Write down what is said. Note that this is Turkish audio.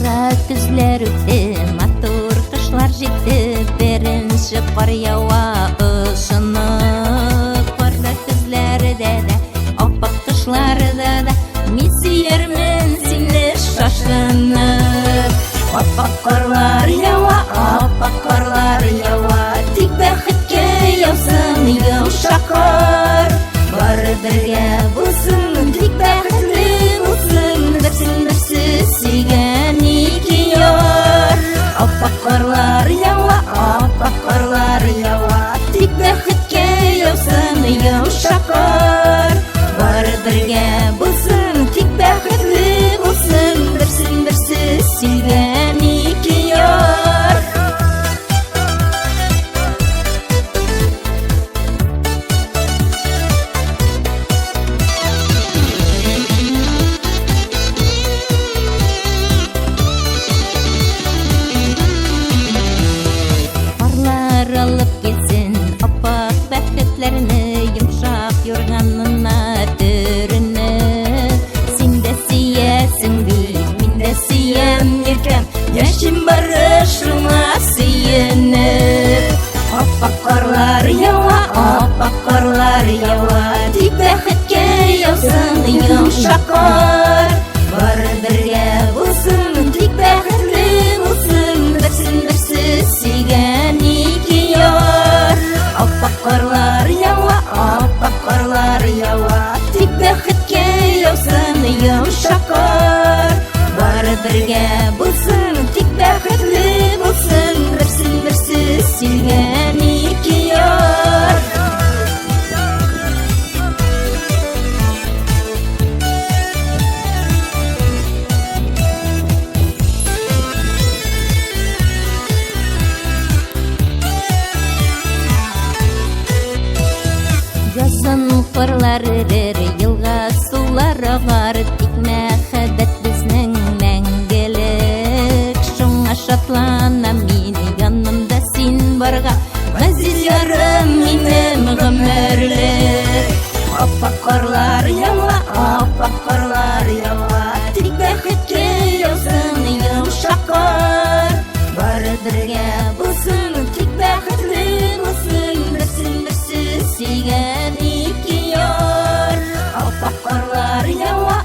Kara güzler ötü, matır kışlar жетті, birinci kar yawa ışınıp. Kara güzlerde de, opaq kışlarda da, misiyermin seni şaşkınıp. Opaq karlar yawa, tik bәхеткә яусın yumşak kar. Bari birge bulsun, tik bәхетле bulsun, birsin сөйгән ике яр. Opaq karlar yawa, tik bәхеткә яусın yumşak kar. Bari birge bulsun, tik bәхетле bulsun, birsin сөйгән ике яр. Alıp gelsin opaq bәхетләрне, yumşak yorganına törünü. Sen de сөйәсең бит, мин дә сөйәм иркәм, яшем бары шуңа сөенеп. Opaq karlar yawa, tik бәхеткә яусın yumşak kar. Bari birge bulsun, tik bәхетле bulsun, birsin сөйгән ике яр. Opaq karlar yawa, tik bәхеткә яусın yumşak kar. Bari birge bulsun, tik bәхетле bulsun, birsin сөйгән ике яр. Yazın kırlar erer, yılga sular ağar, tik мәхәббәт безнең мәңгелек. Шуңа шатланам мин, янымда син барга, газиз ярым минем гомерлек. Opaq karlar yawa, tik бәхеткә яусın yumşak kar. Bari birge bulsun, tik bәхетле bulsun, birsin сөйгән ике яр. Opaq karlar yawa,